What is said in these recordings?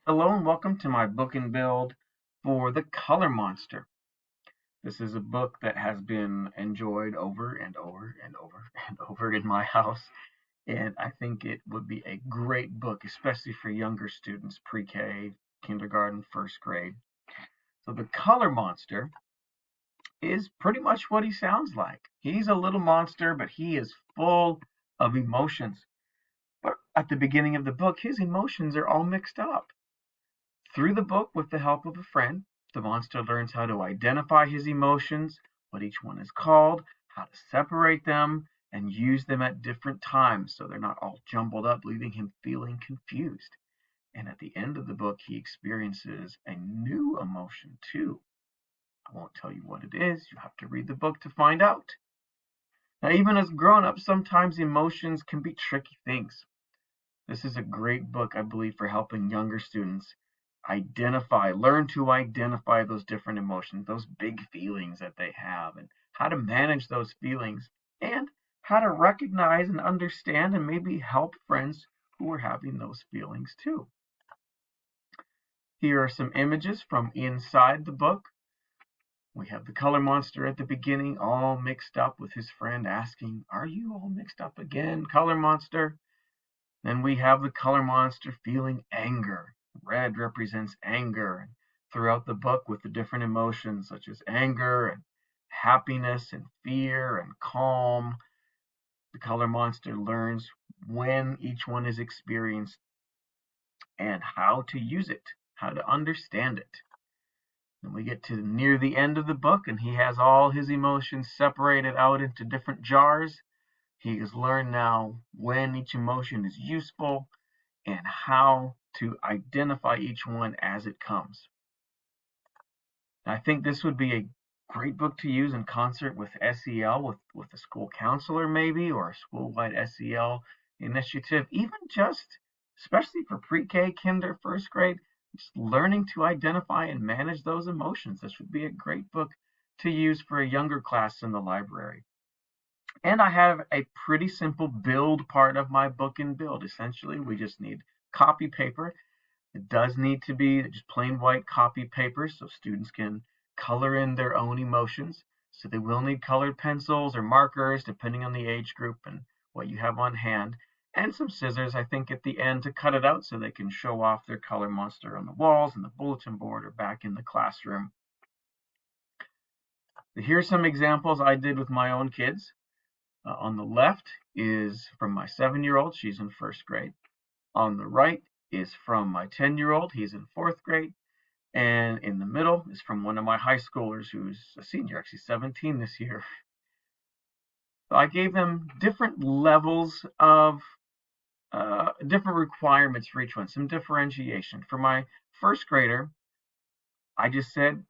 Hello and welcome to my book and build for The Color Monster. This is a book that has been enjoyed over and over and over and over in my house, and I think it would be a great book, especially for younger students, pre-K, kindergarten, first grade. So The Color Monster is pretty much what he sounds like. He's a little monster, but he is full of emotions. But at the beginning of the book, his emotions are all mixed up. Through the book, with the help of a friend, the monster learns how to identify his emotions, what each one is called, how to separate them, and use them at different times so they're not all jumbled up, leaving him feeling confused. And at the end of the book, he experiences a new emotion too. I won't tell you what it is. You have to read the book to find out. Now, even as grown-ups, sometimes emotions can be tricky things. This is a great book, I believe, for helping younger students learn to identify those different emotions, those big feelings that they have, and how to manage those feelings, and how to recognize and understand and maybe help friends who are having those feelings too. Here are some images from inside the book. We have the color monster at the beginning, all mixed up with his friend asking, "Are you all mixed up again, color monster?" Then we have the color monster feeling anger. Red represents anger. Throughout the book, with the different emotions such as anger and happiness and fear and calm, the color monster learns when each one is experienced and how to use it, how to understand it. Then we get to near the end of the book, and he has all his emotions separated out into different jars. He has learned now when each emotion is useful and how to identify each one as it comes. I think this would be a great book to use in concert with SEL, with a school counselor maybe, or a school-wide SEL initiative, even just, especially for pre-K, kinder, first grade, just learning to identify and manage those emotions. This would be a great book to use for a younger class in the library. And I have a pretty simple build part of my book and build. Essentially, we just need copy paper. It does need to be just plain white copy paper so students can color in their own emotions. So they will need colored pencils or markers depending on the age group and what you have on hand. And some scissors, I think, at the end to cut it out so they can show off their color monster on the walls and the bulletin board or back in the classroom. Here's some examples I did with my own kids. On the left is from my 7-year-old. She's in first grade. On the right is from my 10-year-old. He's in fourth grade. And in the middle is from one of my high schoolers who's a senior, actually 17 this year. So I gave them different levels of different requirements for each one, some differentiation. For my first grader, I just said,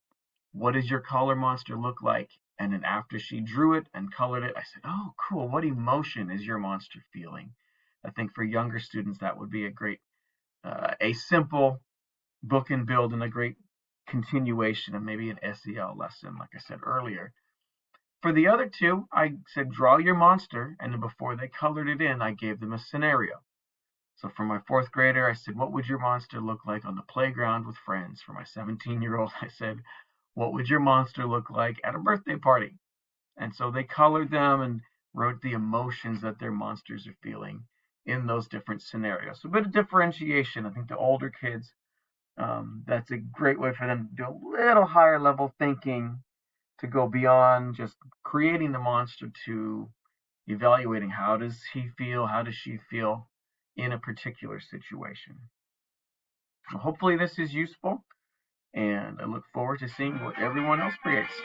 "What does your color monster look like?" And then after she drew it and colored it, I said, "Oh, cool. What emotion is your monster feeling?" I think for younger students, that would be a simple book and build and a great continuation of maybe an SEL lesson, like I said earlier. For the other two, I said, "Draw your monster." And then before they colored it in, I gave them a scenario. So for my fourth grader, I said, "What would your monster look like on the playground with friends?" For my 17-year-old, I said, "What would your monster look like at a birthday party?" And so they colored them and wrote the emotions that their monsters are feeling in those different scenarios. So a bit of differentiation. I think the older kids, that's a great way for them to do a little higher level thinking, to go beyond just creating the monster to evaluating how does he feel, how does she feel in a particular situation. Well, hopefully this is useful, and I look forward to seeing what everyone else creates.